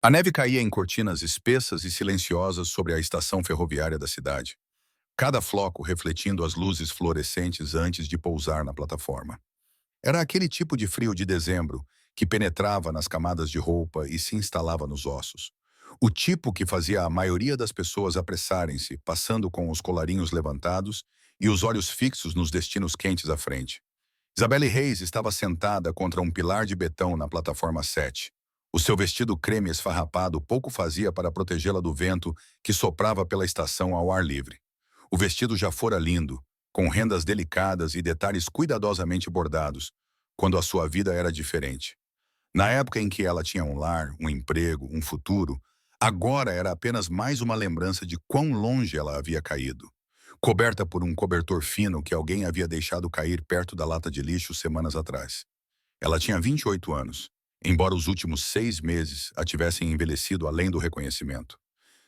A neve caía em cortinas espessas e silenciosas sobre a estação ferroviária da cidade, cada floco refletindo as luzes fluorescentes antes de pousar na plataforma. Era aquele tipo de frio de dezembro que penetrava nas camadas de roupa e se instalava nos ossos. O tipo que fazia a maioria das pessoas apressarem-se, passando com os colarinhos levantados e os olhos fixos nos destinos quentes à frente. Isabelle Reis estava sentada contra um pilar de betão na plataforma 7. O seu vestido creme esfarrapado pouco fazia para protegê-la do vento que soprava pela estação ao ar livre. O vestido já fora lindo, com rendas delicadas e detalhes cuidadosamente bordados, quando a sua vida era diferente. Na época em que ela tinha um lar, um emprego, um futuro, agora era apenas mais uma lembrança de quão longe ela havia caído. Coberta por um cobertor fino que alguém havia deixado cair perto da lata de lixo semanas atrás. Ela tinha 28 anos, embora os últimos 6 meses a tivessem envelhecido além do reconhecimento.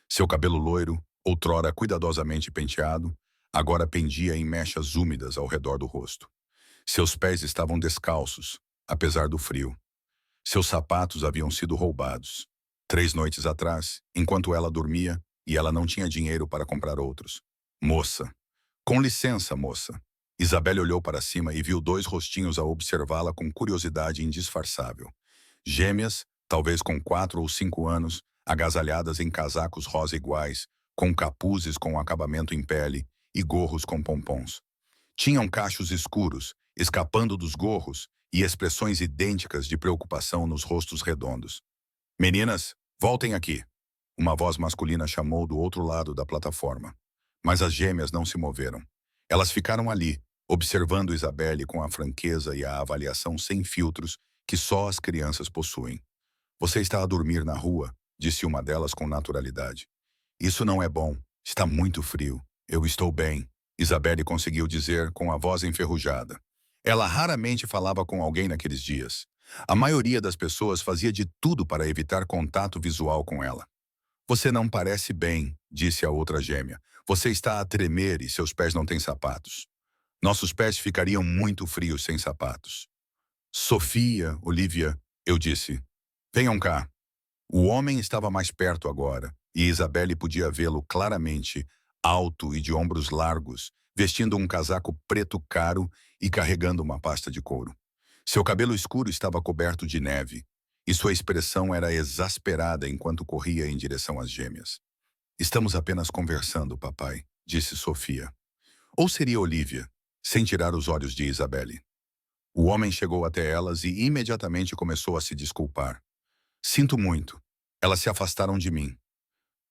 Seu cabelo loiro, outrora cuidadosamente penteado, agora pendia em mechas úmidas ao redor do rosto. Seus pés estavam descalços, apesar do frio. Seus sapatos haviam sido roubados. 3 noites atrás, enquanto ela dormia, e ela não tinha dinheiro para comprar outros. Moça. Com licença, moça. Isabelle olhou para cima e viu dois rostinhos a observá-la com curiosidade indisfarçável. Gêmeas, talvez com 4 ou 5 anos, agasalhadas em casacos rosa iguais, com capuzes com acabamento em pele e gorros com pompons. Tinham cachos escuros, escapando dos gorros, e expressões idênticas de preocupação nos rostos redondos. Meninas, voltem aqui. Uma voz masculina chamou do outro lado da plataforma. Mas as gêmeas não se moveram. Elas ficaram ali, observando Isabelle com a franqueza e a avaliação sem filtros que só as crianças possuem. Você está a dormir na rua, disse uma delas com naturalidade. Isso não é bom. Está muito frio. Eu estou bem, Isabelle conseguiu dizer com a voz enferrujada. Ela raramente falava com alguém naqueles dias. A maioria das pessoas fazia de tudo para evitar contato visual com ela. Você não parece bem, disse a outra gêmea. Você está a tremer e seus pés não têm sapatos. Nossos pés ficariam muito frios sem sapatos. Sofia, Olivia, eu disse. Venham cá. O homem estava mais perto agora, e Isabelle podia vê-lo claramente, alto e de ombros largos, vestindo um casaco preto caro e carregando uma pasta de couro. Seu cabelo escuro estava coberto de neve, e sua expressão era exasperada enquanto corria em direção às gêmeas. Estamos apenas conversando, papai, disse Sofia. Ou seria Olivia, sem tirar os olhos de Isabelle. O homem chegou até elas e imediatamente começou a se desculpar. Sinto muito. Elas se afastaram de mim.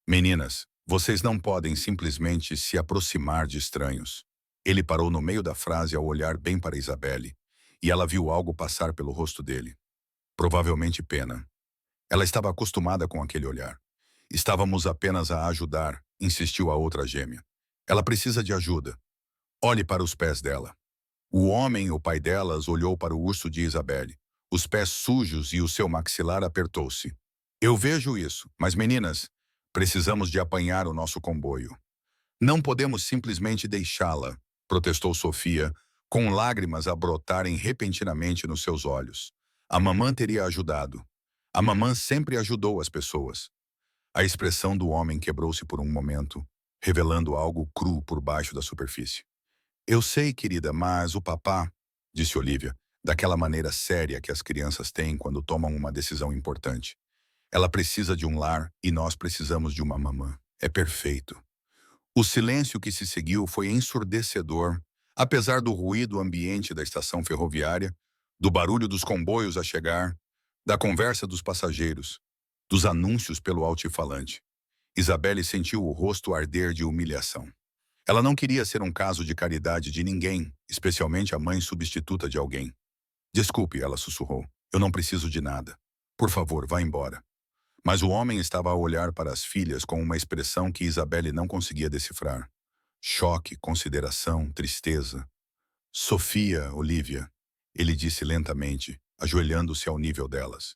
Meninas, vocês não podem simplesmente se aproximar de estranhos. Ele parou no meio da frase ao olhar bem para Isabelle, e ela viu algo passar pelo rosto dele. Provavelmente pena. Ela estava acostumada com aquele olhar. Estávamos apenas a ajudar, insistiu a outra gêmea. Ela precisa de ajuda. Olhe para os pés dela. O homem, o pai delas, olhou para o urso de Isabelle, os pés sujos e o seu maxilar apertou-se. Eu vejo isso, mas meninas, precisamos de apanhar o nosso comboio. Não podemos simplesmente deixá-la, protestou Sofia, com lágrimas a brotarem repentinamente nos seus olhos. A mamã teria ajudado. A mamã sempre ajudou as pessoas. A expressão do homem quebrou-se por um momento, revelando algo cru por baixo da superfície. Eu sei, querida, mas o papá, disse Olivia, daquela maneira séria que as crianças têm quando tomam uma decisão importante. Ela precisa de um lar e nós precisamos de uma mamã. É perfeito. O silêncio que se seguiu foi ensurdecedor, apesar do ruído ambiente da estação ferroviária, do barulho dos comboios a chegar, da conversa dos passageiros, dos anúncios pelo altifalante. Isabelle sentiu o rosto arder de humilhação. Ela não queria ser um caso de caridade de ninguém, especialmente a mãe substituta de alguém. Desculpe, ela sussurrou. Eu não preciso de nada. Por favor, vá embora. Mas o homem estava a olhar para as filhas com uma expressão que Isabelle não conseguia decifrar. Choque, consideração, tristeza. Sofia, Olivia, ele disse lentamente, ajoelhando-se ao nível delas.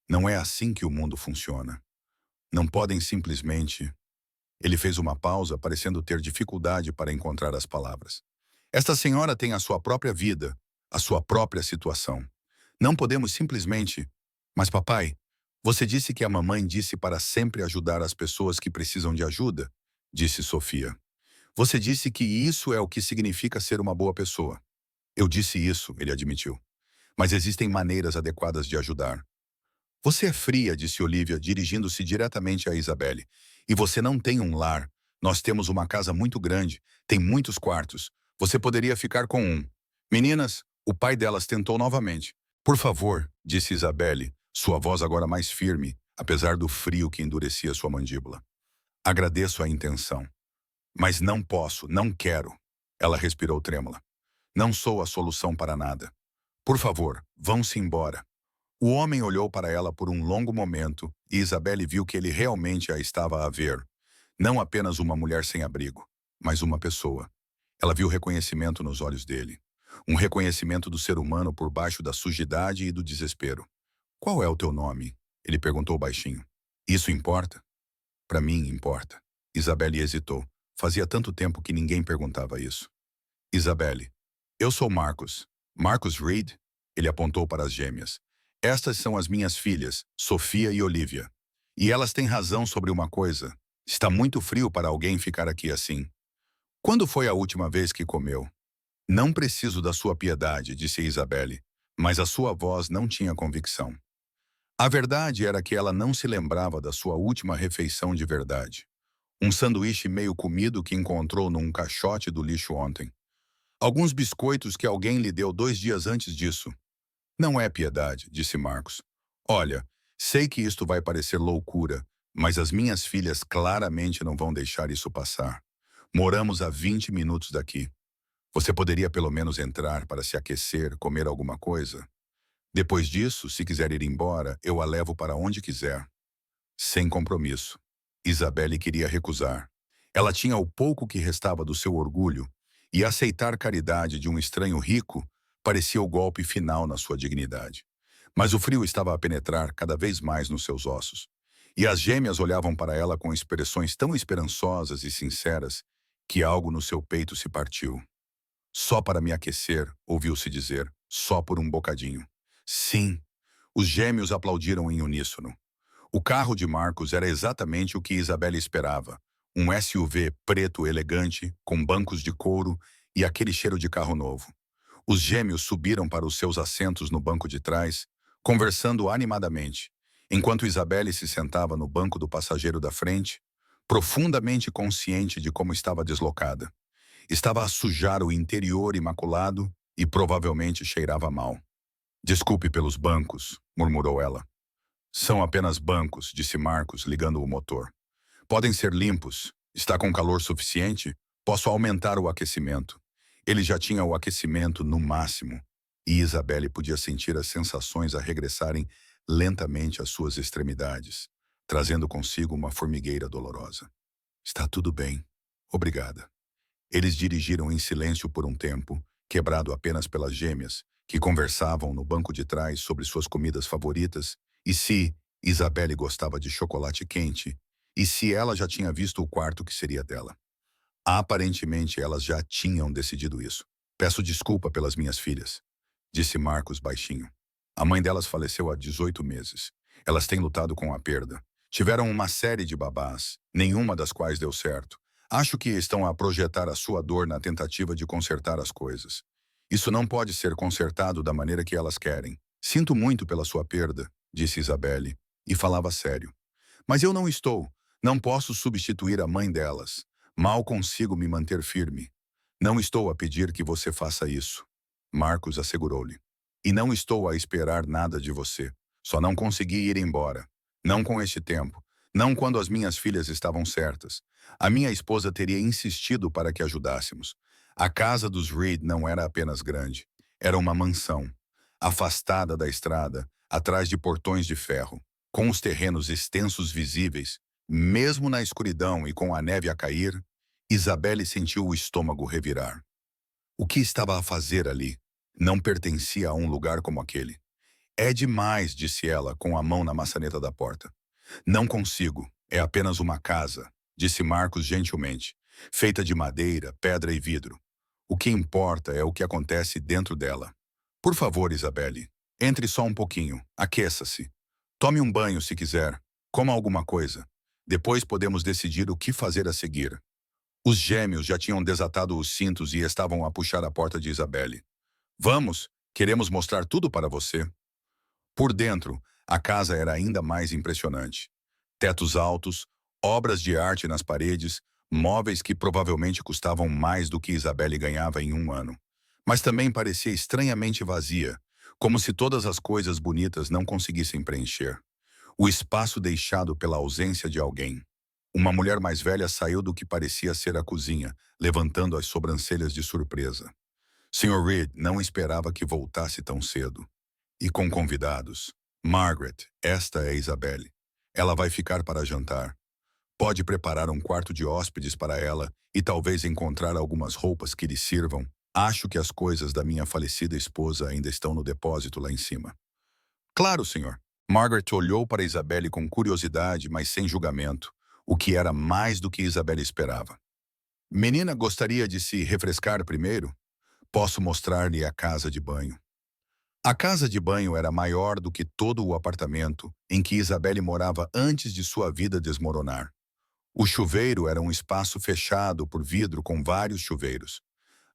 Não é assim que o mundo funciona. Não podem simplesmente... Ele fez uma pausa, parecendo ter dificuldade para encontrar as palavras. Esta senhora tem a sua própria vida, a sua própria situação. Não podemos simplesmente... Mas papai, Você disse que a mamãe disse para sempre ajudar as pessoas que precisam de ajuda, disse Sofia. Você disse que isso é o que significa ser uma boa pessoa. Eu disse isso, ele admitiu. Mas existem maneiras adequadas de ajudar. Você é fria, disse Olivia, dirigindo-se diretamente a Isabelle. E você não tem um lar. Nós temos uma casa muito grande, tem muitos quartos. Você poderia ficar com um. Meninas, o pai delas tentou novamente. Por favor, disse Isabelle, sua voz agora mais firme, apesar do frio que endurecia sua mandíbula. Agradeço a intenção. Mas não posso, não quero. Ela respirou trêmula. Não sou a solução para nada. Por favor, vão-se embora. O homem olhou para ela por um longo momento e Isabelle viu que ele realmente a estava a ver. Não apenas uma mulher sem abrigo, mas uma pessoa. Ela viu reconhecimento nos olhos dele. Um reconhecimento do ser humano por baixo da sujidade e do desespero. Qual é o teu nome? Ele perguntou baixinho. Isso importa? Para mim, importa. Isabelle hesitou. Fazia tanto tempo que ninguém perguntava isso. Isabelle. Eu sou Marcus. Marcus Reed? Ele apontou para as gêmeas. Estas são as minhas filhas, Sofia e Olivia. E elas têm razão sobre uma coisa. Está muito frio para alguém ficar aqui assim. Quando foi a última vez que comeu? Não preciso da sua piedade, disse Isabelle, mas a sua voz não tinha convicção. A verdade era que ela não se lembrava da sua última refeição de verdade. Um sanduíche meio comido que encontrou num caixote do lixo ontem. Alguns biscoitos que alguém lhe deu 2 dias antes disso. Não é piedade, disse Marcos. Olha, sei que isto vai parecer loucura, mas as minhas filhas claramente não vão deixar isso passar. Moramos a 20 minutos daqui. Você poderia pelo menos entrar para se aquecer, comer alguma coisa? Depois disso, se quiser ir embora, eu a levo para onde quiser. Sem compromisso. Isabelle queria recusar. Ela tinha o pouco que restava do seu orgulho, e aceitar caridade de um estranho rico parecia o golpe final na sua dignidade. Mas o frio estava a penetrar cada vez mais nos seus ossos. E as gêmeas olhavam para ela com expressões tão esperançosas e sinceras que algo no seu peito se partiu. Só para me aquecer, ouviu-se dizer, só por um bocadinho. Sim. Os gêmeos aplaudiram em uníssono. O carro de Marcos era exatamente o que Isabelle esperava. Um SUV preto elegante, com bancos de couro e aquele cheiro de carro novo. Os gêmeos subiram para os seus assentos no banco de trás, conversando animadamente, enquanto Isabelle se sentava no banco do passageiro da frente, profundamente consciente de como estava deslocada. Estava a sujar o interior imaculado e provavelmente cheirava mal. Desculpe pelos bancos, murmurou ela. São apenas bancos, disse Marcos, ligando o motor. Podem ser limpos. Está com calor suficiente? Posso aumentar o aquecimento. Ele já tinha o aquecimento no máximo, e Isabelle podia sentir as sensações a regressarem lentamente às suas extremidades, trazendo consigo uma formigueira dolorosa. Está tudo bem. Obrigada. Eles dirigiram em silêncio por um tempo, quebrado apenas pelas gêmeas, que conversavam no banco de trás sobre suas comidas favoritas e se Isabelle gostava de chocolate quente e se ela já tinha visto o quarto que seria dela. Aparentemente, elas já tinham decidido isso. Peço desculpa pelas minhas filhas, disse Marcos baixinho. A mãe delas faleceu há 18 meses. Elas têm lutado com a perda. Tiveram uma série de babás, nenhuma das quais deu certo. Acho que estão a projetar a sua dor na tentativa de consertar as coisas. Isso não pode ser consertado da maneira que elas querem. Sinto muito pela sua perda, disse Isabelle, e falava sério. Mas eu não estou. Não posso substituir a mãe delas. Mal consigo me manter firme. Não estou a pedir que você faça isso, Marcos assegurou-lhe. E não estou a esperar nada de você. Só não consegui ir embora. Não com este tempo. Não quando as minhas filhas estavam certas. A minha esposa teria insistido para que ajudássemos. A casa dos Reed não era apenas grande. Era uma mansão. Afastada da estrada, atrás de portões de ferro, com os terrenos extensos visíveis, mesmo na escuridão e com a neve a cair, Isabelle sentiu o estômago revirar. O que estava a fazer ali? Não pertencia a um lugar como aquele. É demais, disse ela, com a mão na maçaneta da porta. Não consigo, é apenas uma casa, disse Marcos gentilmente, feita de madeira, pedra e vidro. O que importa é o que acontece dentro dela. Por favor, Isabelle, entre só um pouquinho, aqueça-se. Tome um banho se quiser. Coma alguma coisa. Depois podemos decidir o que fazer a seguir. Os gêmeos já tinham desatado os cintos e estavam a puxar a porta de Isabelle. Vamos, queremos mostrar tudo para você. Por dentro, a casa era ainda mais impressionante. Tetos altos, obras de arte nas paredes, móveis que provavelmente custavam mais do que Isabelle ganhava em um ano. Mas também parecia estranhamente vazia, como se todas as coisas bonitas não conseguissem preencher. O espaço deixado pela ausência de alguém. Uma mulher mais velha saiu do que parecia ser a cozinha, levantando as sobrancelhas de surpresa. Sr. Reed não esperava que voltasse tão cedo. E com convidados. Margaret, esta é Isabelle. Ela vai ficar para jantar. Pode preparar um quarto de hóspedes para ela e talvez encontrar algumas roupas que lhe sirvam. Acho que as coisas da minha falecida esposa ainda estão no depósito lá em cima. Claro, senhor. Margaret olhou para Isabelle com curiosidade, mas sem julgamento, o que era mais do que Isabelle esperava. Menina, gostaria de se refrescar primeiro? Posso mostrar-lhe a casa de banho. A casa de banho era maior do que todo o apartamento em que Isabelle morava antes de sua vida desmoronar. O chuveiro era um espaço fechado por vidro com vários chuveiros.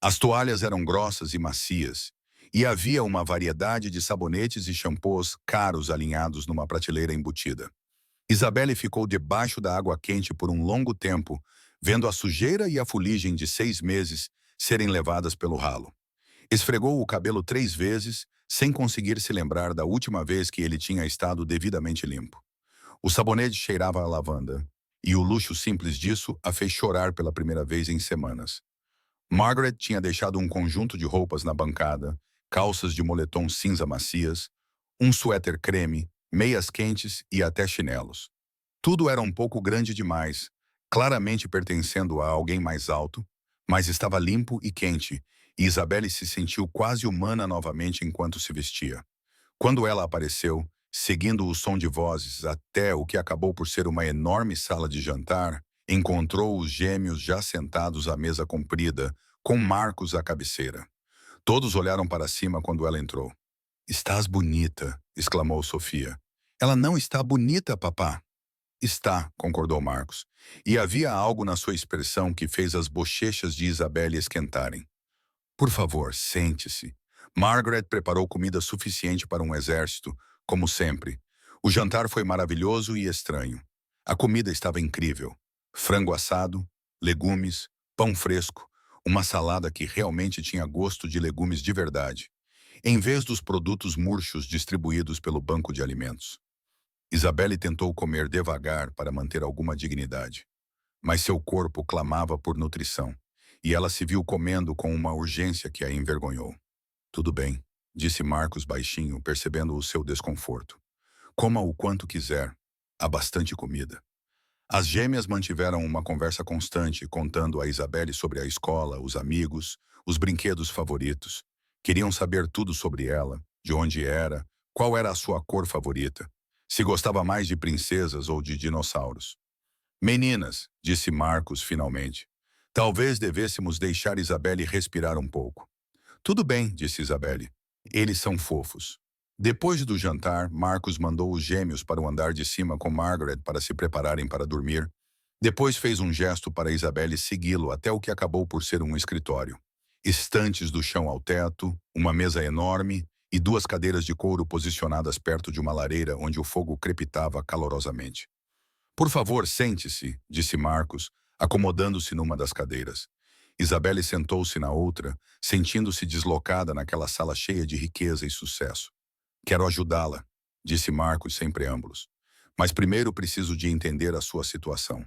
As toalhas eram grossas e macias, e havia uma variedade de sabonetes e shampoos caros alinhados numa prateleira embutida. Isabelle ficou debaixo da água quente por um longo tempo, vendo a sujeira e a fuligem de 6 meses serem levadas pelo ralo. Esfregou o cabelo 3 vezes, sem conseguir se lembrar da última vez que ele tinha estado devidamente limpo. O sabonete cheirava a lavanda, e o luxo simples disso a fez chorar pela primeira vez em semanas. Margaret tinha deixado um conjunto de roupas na bancada, calças de moletom cinza macias, um suéter creme, meias quentes e até chinelos. Tudo era um pouco grande demais, claramente pertencendo a alguém mais alto, mas estava limpo e quente, e Isabelle se sentiu quase humana novamente enquanto se vestia. Quando ela apareceu, seguindo o som de vozes até o que acabou por ser uma enorme sala de jantar, encontrou os gêmeos já sentados à mesa comprida, com Marcos à cabeceira. Todos olharam para cima quando ela entrou. "Estás bonita", exclamou Sofia. "Ela não está bonita, papá." "Está", concordou Marcos. E havia algo na sua expressão que fez as bochechas de Isabelle esquentarem. "Por favor, sente-se." Margaret preparou comida suficiente para um exército, como sempre. O jantar foi maravilhoso e estranho. A comida estava incrível. Frango assado, legumes, pão fresco, uma salada que realmente tinha gosto de legumes de verdade, em vez dos produtos murchos distribuídos pelo banco de alimentos. Isabelle tentou comer devagar para manter alguma dignidade, mas seu corpo clamava por nutrição, e ela se viu comendo com uma urgência que a envergonhou. "Tudo bem", disse Marcos baixinho, percebendo o seu desconforto. "Coma o quanto quiser. Há bastante comida." As gêmeas mantiveram uma conversa constante, contando a Isabelle sobre a escola, os amigos, os brinquedos favoritos. Queriam saber tudo sobre ela, de onde era, qual era a sua cor favorita, se gostava mais de princesas ou de dinossauros. "Meninas", disse Marcos finalmente, "talvez devêssemos deixar Isabelle respirar um pouco." "Tudo bem", disse Isabelle. "Eles são fofos." Depois do jantar, Marcos mandou os gêmeos para o andar de cima com Margaret para se prepararem para dormir. Depois fez um gesto para Isabelle segui-lo até o que acabou por ser um escritório. Estantes do chão ao teto, uma mesa enorme e 2 cadeiras de couro posicionadas perto de uma lareira onde o fogo crepitava calorosamente. "Por favor, sente-se", disse Marcos, acomodando-se numa das cadeiras. Isabelle sentou-se na outra, sentindo-se deslocada naquela sala cheia de riqueza e sucesso. "Quero ajudá-la", disse Marcos sem preâmbulos. "Mas primeiro preciso de entender a sua situação.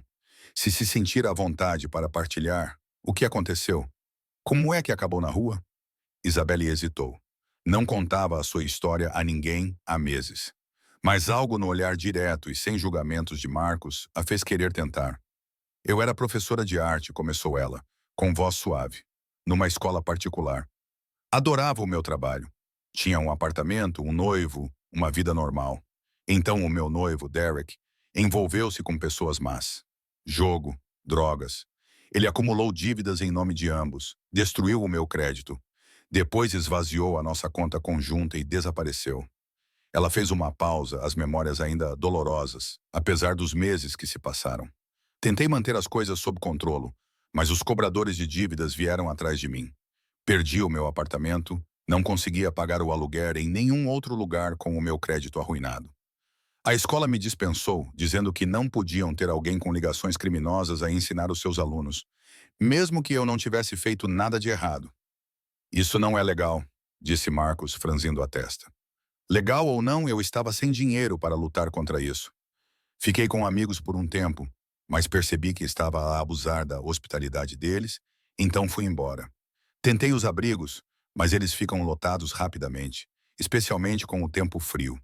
Se sentir à vontade para partilhar, o que aconteceu? Como é que acabou na rua?" Isabelle hesitou. Não contava a sua história a ninguém há meses. Mas algo no olhar direto e sem julgamentos de Marcos a fez querer tentar. "Eu era professora de arte", começou ela, com voz suave, "numa escola particular. Adorava o meu trabalho. Tinha um apartamento, um noivo, uma vida normal. Então o meu noivo, Derek, envolveu-se com pessoas más. Jogo, drogas. Ele acumulou dívidas em nome de ambos, destruiu o meu crédito. Depois esvaziou a nossa conta conjunta e desapareceu. Ela fez uma pausa, as memórias ainda dolorosas, apesar dos meses que se passaram. Tentei manter as coisas sob controle, mas os cobradores de dívidas vieram atrás de mim. Perdi o meu apartamento, não conseguia pagar o aluguer em nenhum outro lugar com o meu crédito arruinado. A escola me dispensou, dizendo que não podiam ter alguém com ligações criminosas a ensinar os seus alunos, mesmo que eu não tivesse feito nada de errado. Isso não é legal, disse Marcos, franzindo a testa. Legal ou não, eu estava sem dinheiro para lutar contra isso. Fiquei com amigos por um tempo, mas percebi que estava a abusar da hospitalidade deles, então fui embora. Tentei os abrigos, mas eles ficam lotados rapidamente, especialmente com o tempo frio.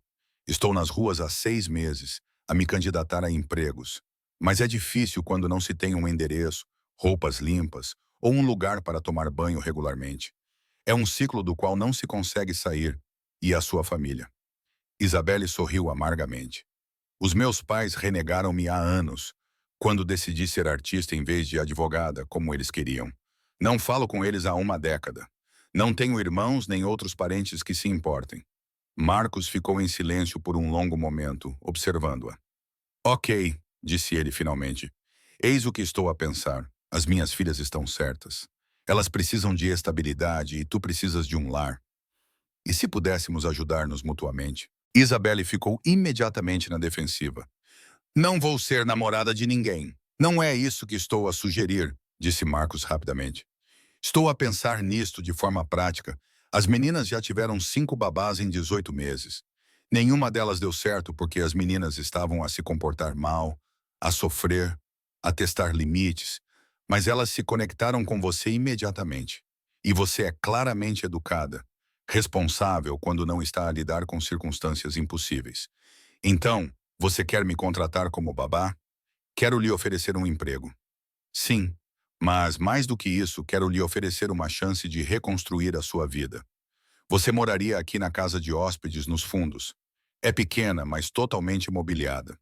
Estou nas ruas há 6 meses, a me candidatar a empregos. Mas é difícil quando não se tem um endereço, roupas limpas ou um lugar para tomar banho regularmente. É um ciclo do qual não se consegue sair. E a sua família? Isabelle sorriu amargamente. Os meus pais renegaram-me há anos, quando decidi ser artista em vez de advogada, como eles queriam. Não falo com eles há uma década. Não tenho irmãos nem outros parentes que se importem. Marcos ficou em silêncio por um longo momento, observando-a. Ok, disse ele finalmente. Eis o que estou a pensar. As minhas filhas estão certas. Elas precisam de estabilidade e tu precisas de um lar. E se pudéssemos ajudar-nos mutuamente? Isabelle ficou imediatamente na defensiva. Não vou ser namorada de ninguém. Não é isso que estou a sugerir, disse Marcos rapidamente. Estou a pensar nisto de forma prática. As meninas já tiveram 5 babás em 18 meses. Nenhuma delas deu certo porque as meninas estavam a se comportar mal, a sofrer, a testar limites, mas elas se conectaram com você imediatamente. E você é claramente educada, responsável quando não está a lidar com circunstâncias impossíveis. Então, você quer me contratar como babá? Quero lhe oferecer um emprego. Sim, mas mais do que isso, quero lhe oferecer uma chance de reconstruir a sua vida. Você moraria aqui na casa de hóspedes nos fundos. É pequena, mas totalmente mobiliada.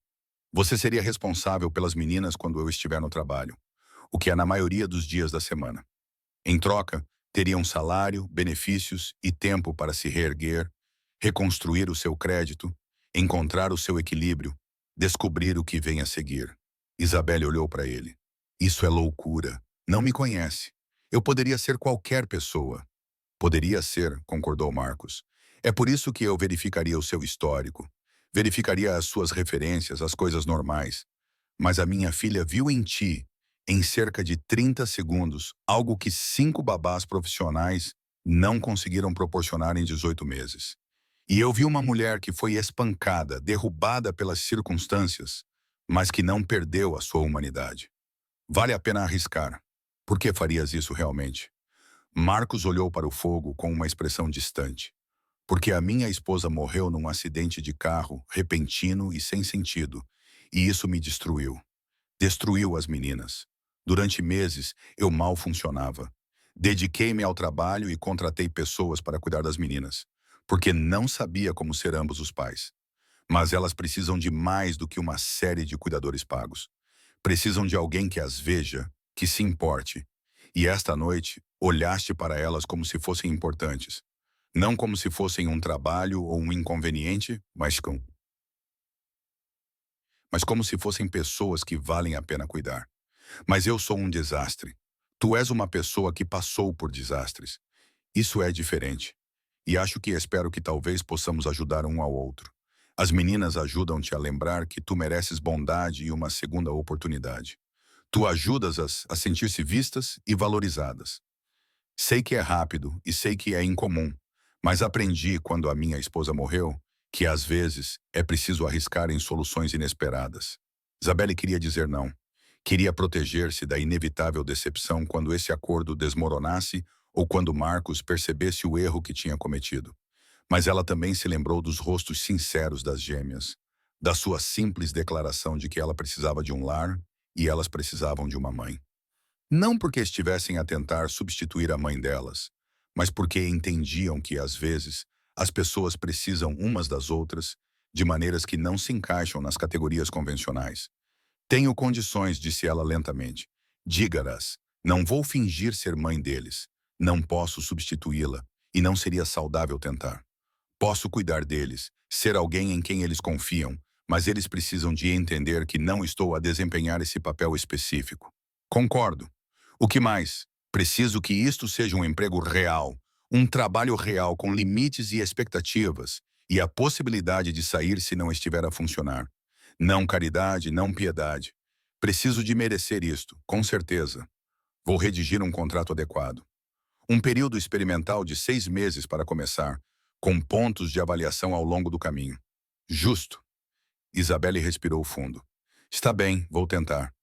Você seria responsável pelas meninas quando eu estiver no trabalho, o que é na maioria dos dias da semana. Em troca, teria um salário, benefícios e tempo para se reerguer, reconstruir o seu crédito, encontrar o seu equilíbrio, descobrir o que vem a seguir. Isabelle olhou para ele. Isso é loucura. Não me conhece. Eu poderia ser qualquer pessoa. Poderia ser, concordou Marcos. É por isso que eu verificaria o seu histórico. Verificaria as suas referências, as coisas normais. Mas a minha filha viu em ti, em cerca de 30 segundos, algo que 5 babás profissionais não conseguiram proporcionar em 18 meses. E eu vi uma mulher que foi espancada, derrubada pelas circunstâncias, mas que não perdeu a sua humanidade. Vale a pena arriscar. Por que farias isso realmente? Marcos olhou para o fogo com uma expressão distante. Porque a minha esposa morreu num acidente de carro, repentino e sem sentido, e isso me destruiu. Destruiu as meninas. Durante meses, eu mal funcionava. Dediquei-me ao trabalho e contratei pessoas para cuidar das meninas, porque não sabia como ser ambos os pais. Mas elas precisam de mais do que uma série de cuidadores pagos. Precisam de alguém que as veja, que se importe. E esta noite, olhaste para elas como se fossem importantes. Não como se fossem um trabalho ou um inconveniente, mas como se fossem pessoas que valem a pena cuidar. Mas eu sou um desastre. Tu és uma pessoa que passou por desastres. Isso é diferente. E acho que espero que talvez possamos ajudar um ao outro. As meninas ajudam-te a lembrar que tu mereces bondade e uma segunda oportunidade. Tu ajudas-as a sentir-se vistas e valorizadas. Sei que é rápido e sei que é incomum, mas aprendi quando a minha esposa morreu que às vezes é preciso arriscar em soluções inesperadas. Isabelle queria dizer não. Queria proteger-se da inevitável decepção quando esse acordo desmoronasse ou quando Marcos percebesse o erro que tinha cometido. Mas ela também se lembrou dos rostos sinceros das gêmeas, da sua simples declaração de que ela precisava de um lar e elas precisavam de uma mãe. Não porque estivessem a tentar substituir a mãe delas, mas porque entendiam que, às vezes, as pessoas precisam umas das outras de maneiras que não se encaixam nas categorias convencionais. Tenho condições, disse ela lentamente. Diga-as, não vou fingir ser mãe deles. Não posso substituí-la, e não seria saudável tentar. Posso cuidar deles, ser alguém em quem eles confiam, mas eles precisam de entender que não estou a desempenhar esse papel específico. Concordo. O que mais? Preciso que isto seja um emprego real, um trabalho real com limites e expectativas, e a possibilidade de sair se não estiver a funcionar. Não caridade, não piedade. Preciso de merecer isto, com certeza. Vou redigir um contrato adequado. Um período experimental de 6 meses para começar, com pontos de avaliação ao longo do caminho. Justo. Isabelle respirou fundo. Está bem, vou tentar.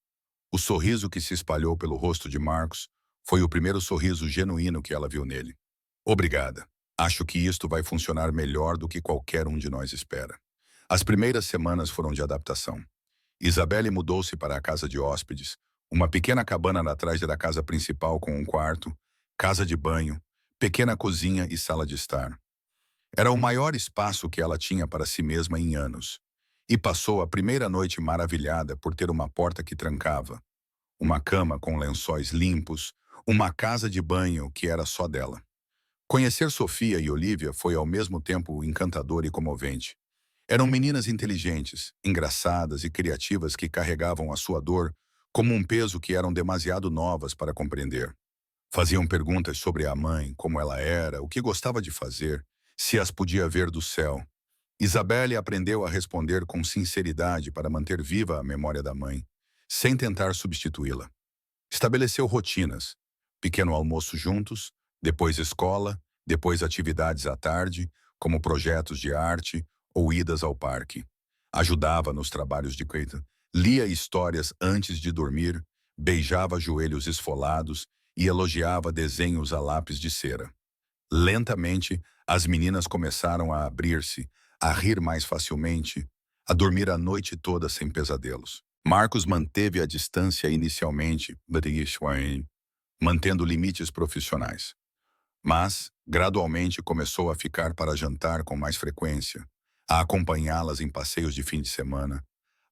O sorriso que se espalhou pelo rosto de Marcos foi o primeiro sorriso genuíno que ela viu nele. Obrigada. Acho que isto vai funcionar melhor do que qualquer um de nós espera. As primeiras semanas foram de adaptação. Isabelle mudou-se para a casa de hóspedes, uma pequena cabana atrás da casa principal com um quarto, casa de banho, pequena cozinha e sala de estar. Era o maior espaço que ela tinha para si mesma em anos. E passou a primeira noite maravilhada por ter uma porta que trancava, uma cama com lençóis limpos, uma casa de banho que era só dela. Conhecer Sofia e Olivia foi ao mesmo tempo encantador e comovente. Eram meninas inteligentes, engraçadas e criativas que carregavam a sua dor como um peso que eram demasiado novas para compreender. Faziam perguntas sobre a mãe, como ela era, o que gostava de fazer, se as podia ver do céu. Isabelle aprendeu a responder com sinceridade para manter viva a memória da mãe, sem tentar substituí-la. Estabeleceu rotinas, pequeno almoço juntos, depois escola, depois atividades à tarde, como projetos de arte ou idas ao parque. Ajudava nos trabalhos de Keita, lia histórias antes de dormir, beijava joelhos esfolados e elogiava desenhos a lápis de cera. Lentamente, as meninas começaram a abrir-se, a rir mais facilmente, a dormir a noite toda sem pesadelos. Marcos manteve a distância inicialmente, mantendo limites profissionais. Mas, gradualmente, começou a ficar para jantar com mais frequência, a acompanhá-las em passeios de fim de semana,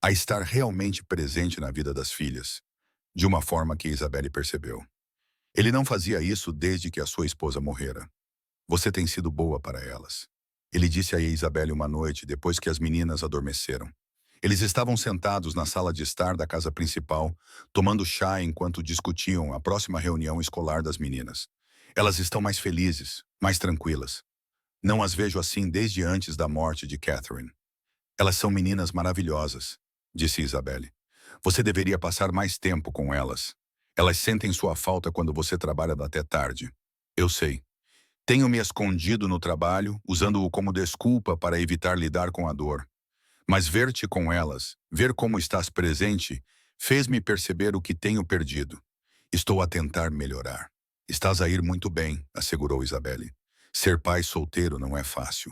a estar realmente presente na vida das filhas, de uma forma que Isabelle percebeu. Ele não fazia isso desde que a sua esposa morrera. Você tem sido boa para elas. Ele disse a Isabelle uma noite, depois que as meninas adormeceram. Eles estavam sentados na sala de estar da casa principal, tomando chá enquanto discutiam a próxima reunião escolar das meninas. Elas estão mais felizes, mais tranquilas. Não as vejo assim desde antes da morte de Catherine. Elas são meninas maravilhosas, disse Isabelle. Você deveria passar mais tempo com elas. Elas sentem sua falta quando você trabalha até tarde. Eu sei. Tenho me escondido no trabalho, usando-o como desculpa para evitar lidar com a dor. Mas ver-te com elas, ver como estás presente, fez-me perceber o que tenho perdido. Estou a tentar melhorar. Estás a ir muito bem, assegurou Isabelle. Ser pai solteiro não é fácil.